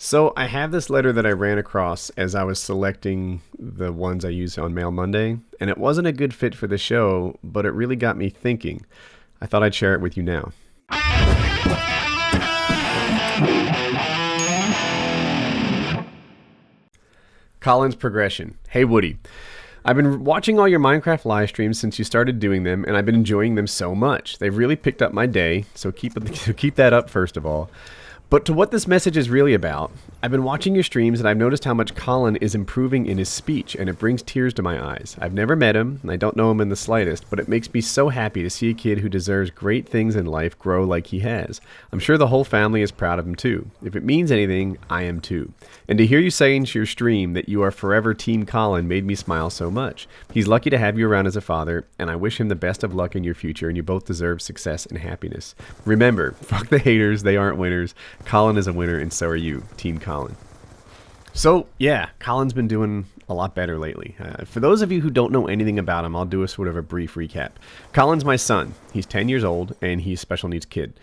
So I have this letter that I ran across as I was selecting the ones I use on Mail Monday, and it wasn't a good fit for the show, but it really got me thinking. I thought I'd share it with you now. Colin's progression. Hey Woody, I've been watching all your Minecraft live streams since you started doing them, and I've been enjoying them so much. They've really picked up my day, so keep that up first of all. But to what this message is really about, I've been watching your streams and I've noticed how much Colin is improving in his speech, and it brings tears to my eyes. I've never met him, and I don't know him in the slightest, but it makes me so happy to see a kid who deserves great things in life grow like he has. I'm sure the whole family is proud of him too. If it means anything, I am too. And to hear you say in your stream that you are forever Team Colin made me smile so much. He's lucky to have you around as a father, and I wish him the best of luck in your future, and you both deserve success and happiness. Remember, fuck the haters, they aren't winners. Colin is a winner, and so are you, Team Colin. So, yeah, Colin's been doing a lot better lately. For those of you who don't know anything about him, I'll do a sort of a brief recap. Colin's my son. He's 10 years old, and he's a special needs kid.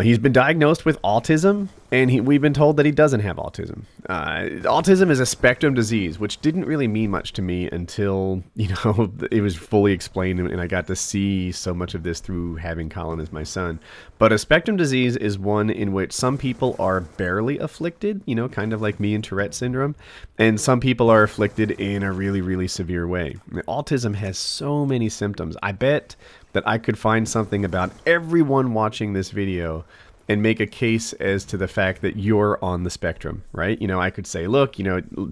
He's been diagnosed with autism, and we've been told that he doesn't have autism. Autism is a spectrum disease, which didn't really mean much to me until, it was fully explained, and I got to see so much of this through having Colin as my son. But a spectrum disease is one in which some people are barely afflicted, kind of like me and Tourette syndrome, and some people are afflicted in a really, really severe way. Autism has so many symptoms. I bet that I could find something about everyone watching this video and make a case as to the fact that you're on the spectrum, right? I could say, look,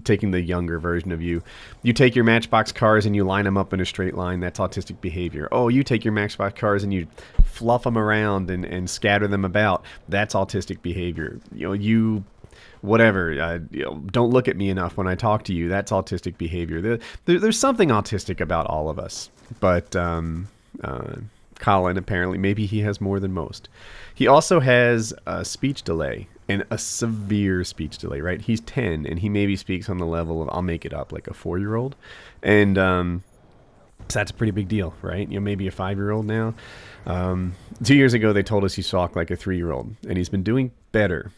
taking the younger version of you take your Matchbox cars and you line them up in a straight line. That's autistic behavior. Oh, you take your Matchbox cars and you fluff them around and scatter them about. That's autistic behavior. Whatever, don't look at me enough when I talk to you. That's autistic behavior. There's something autistic about all of us, but Colin, apparently, maybe he has more than most. He also has a speech delay, and a severe speech delay, right? He's 10, and he maybe speaks on the level of, I'll make it up, like a 4-year-old. And so that's a pretty big deal, right? Maybe a 5-year-old now. 2 years ago, they told us he talked like a 3-year-old, and he's been doing better.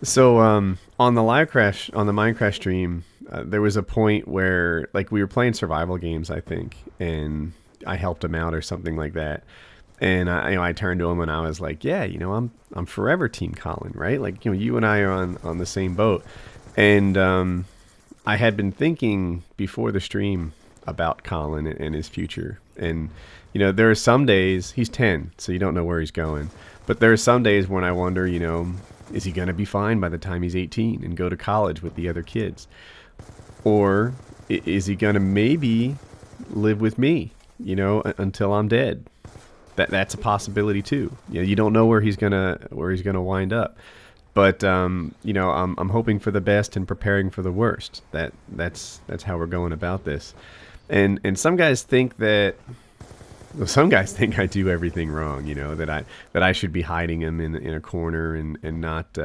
So on the Minecraft stream, there was a point where we were playing survival games, I think, and I helped him out or something like that. And I turned to him and I was like, yeah, I'm forever Team Colin, right? You and I are on the same boat. And I had been thinking before the stream about Colin and his future. And there are some days, he's 10, so you don't know where he's going. But there are some days when I wonder, is he going to be fine by the time he's 18 and go to college with the other kids? Or is he going to maybe live with me, until I'm dead? That's a possibility too. You don't know where he's gonna wind up. But I'm hoping for the best and preparing for the worst. That's how we're going about this. And some guys think that. Well, some guys think I do everything wrong, that I should be hiding him in a corner and not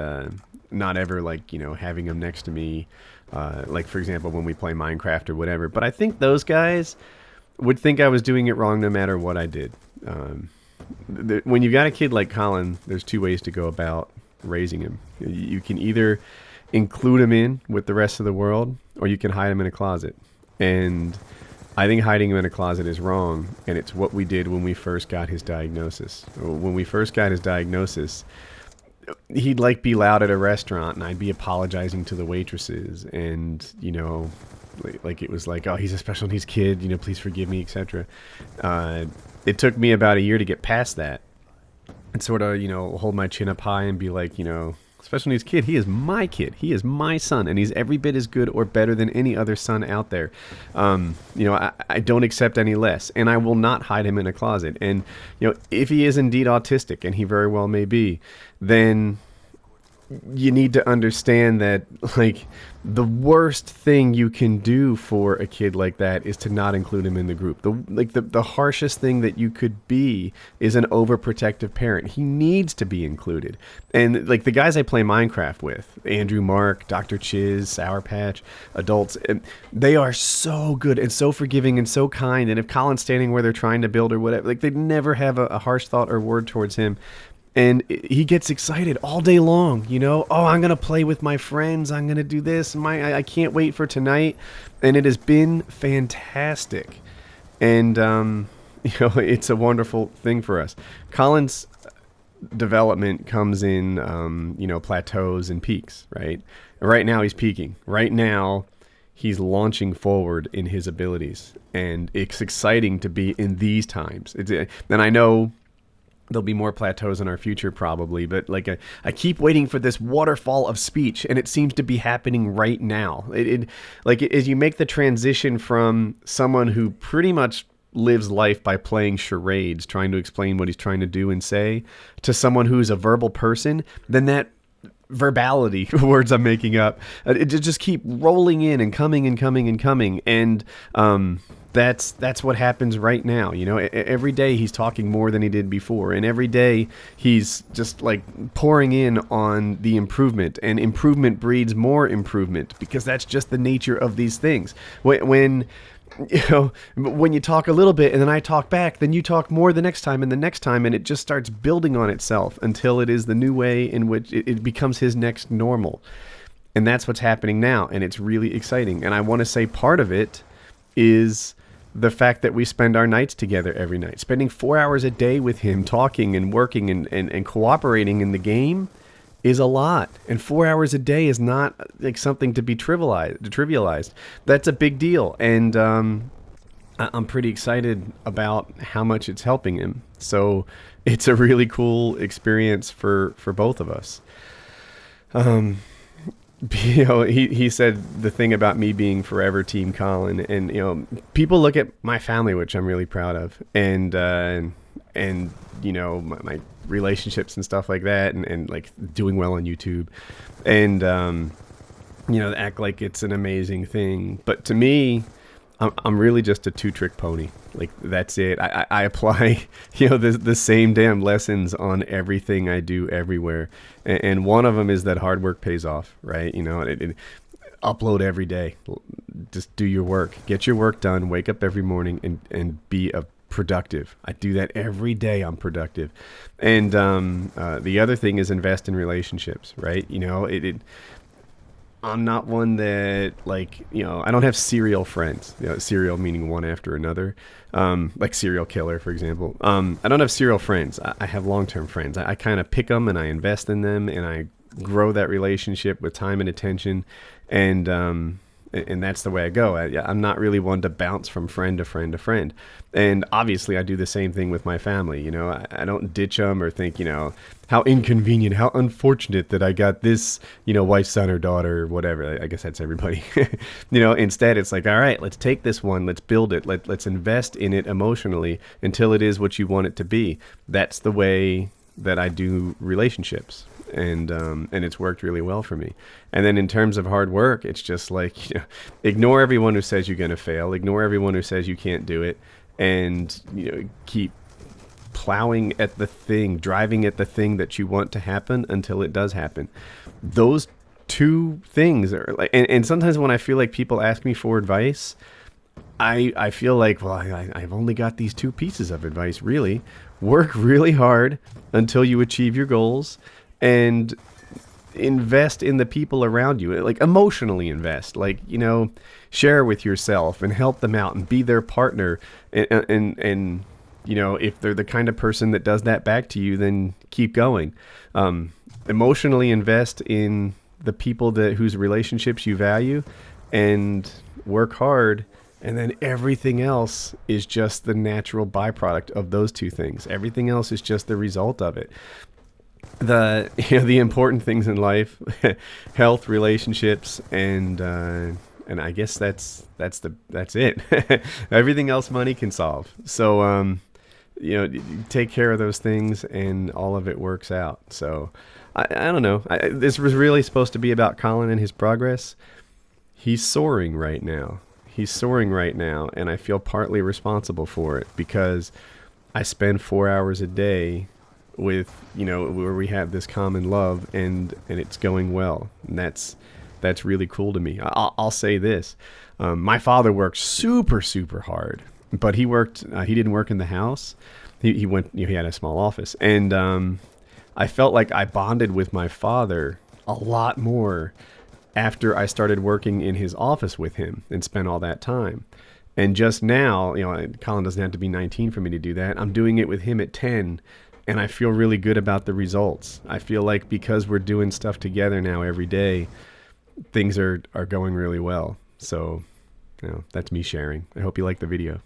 ever having him next to me, for example when we play Minecraft or whatever. But I think those guys would think I was doing it wrong no matter what I did. When you've got a kid like Colin, there's two ways to go about raising him. You can either include him in with the rest of the world, or you can hide him in a closet. And I think hiding him in a closet is wrong, and it's what we did when we first got his diagnosis. When we first got his diagnosis, he'd be loud at a restaurant, and I'd be apologizing to the waitresses, and it was oh, he's a special needs kid, please forgive me, etc. It took me about a year to get past that, and sort of hold my chin up high and be special needs kid, he is my son, and he's every bit as good or better than any other son out there. I don't accept any less, and I will not hide him in a closet. And if he is indeed autistic, and he very well may be, then you need to understand that the worst thing you can do for a kid like that is to not include him in the group. The harshest thing that you could be is an overprotective parent. He needs to be included. And the guys I play Minecraft with, Andrew, Mark, Dr. Chiz, Sour Patch, adults, they are so good and so forgiving and so kind. And if Colin's standing where they're trying to build or whatever, they'd never have a harsh thought or word towards him. And he gets excited all day long, you know. Oh, I'm gonna play with my friends. I'm gonna do this. I can't wait for tonight. And it has been fantastic. And you know, it's a wonderful thing for us. Colin's development comes in, you know, plateaus and peaks, right? Right now he's peaking. Right now he's launching forward in his abilities, and it's exciting to be in these times. And I know there'll be more plateaus in our future probably, but like I keep waiting for this waterfall of speech, and it seems to be happening right now. Like as you make the transition from someone who pretty much lives life by playing charades, trying to explain what he's trying to do and say, to someone who's a verbal person, then that verbality, words I'm making up, it just keep rolling in and coming and coming and coming. And that's what happens right now. You know, every day he's talking more than he did before, and every day he's just like pouring in on the improvement, and improvement breeds more improvement, because that's just the nature of these things. When you know, when you talk a little bit and then I talk back, then you talk more the next time and the next time, and it just starts building on itself until it is the new way in which it becomes his next normal. And that's what's happening now, and it's really exciting. And I want to say part of it is the fact that we spend our nights together every night. Spending 4 hours a day with him, talking and working and cooperating in the game is a lot. And 4 hours a day is not like something to be trivialized. That's a big deal. And I'm pretty excited about how much it's helping him. So it's a really cool experience for both of us. You know, he said the thing about me being forever Team Colin, and you know, people look at my family, which I'm really proud of, and you know, my relationships and stuff like that, and like doing well on YouTube, and you know, act like it's an amazing thing. But to me, I'm really just a two-trick pony. Like, that's it. I apply, you know, the same damn lessons on everything I do everywhere. And one of them is that hard work pays off, right? You know, upload every day. Just do your work. Get your work done. Wake up every morning and be productive. I do that every day. I'm productive. And the other thing is invest in relationships, right? You know, I'm not one that, like, you know, I don't have serial friends. You know, serial meaning one after another, like serial killer, for example. I don't have serial friends. I have long-term friends. I kind of pick them and I invest in them, and I grow that relationship with time and attention, and that's the way I go. I'm not really one to bounce from friend to friend to friend. And obviously I do the same thing with my family. You know, I don't ditch them or think, you know, how inconvenient, how unfortunate that I got this, you know, wife, son, or daughter, or whatever. I guess that's everybody. You know, instead it's like, all right, let's take this one, let's build it, let's invest in it emotionally until it is what you want it to be. That's the way that I do relationships. And it's worked really well for me. And then in terms of hard work, it's just like, you know, ignore everyone who says you're going to fail, ignore everyone who says you can't do it, and, you know, keep plowing at the thing, driving at the thing that you want to happen until it does happen. Those two things are like, and sometimes when I feel like people ask me for advice, I feel like, well, I've only got these two pieces of advice, really. Work really hard until you achieve your goals, and invest in the people around you. Like, emotionally invest, like, you know, share with yourself and help them out and be their partner. And you know, if they're the kind of person that does that back to you, then keep going. Emotionally invest in the people whose relationships you value, and work hard. And then everything else is just the natural byproduct of those two things. Everything else is just the result of it. The important things in life, health, relationships, and I guess that's it. Everything else money can solve. So you know, take care of those things, and all of it works out. So I don't know. This was really supposed to be about Colin and his progress. He's soaring right now. And I feel partly responsible for it, because I spend 4 hours a day with, you know, where we have this common love, and it's going well. And that's really cool to me. I'll say this. My father worked super, super hard, but he didn't work in the house. He went, you know, he had a small office, and I felt like I bonded with my father a lot more after I started working in his office with him and spent all that time. And just now, Colin doesn't have to be 19 for me to do that. I'm doing it with him at 10, and I feel really good about the results. I feel like because we're doing stuff together now every day, things are going really well. So, that's me sharing. I hope you like the video.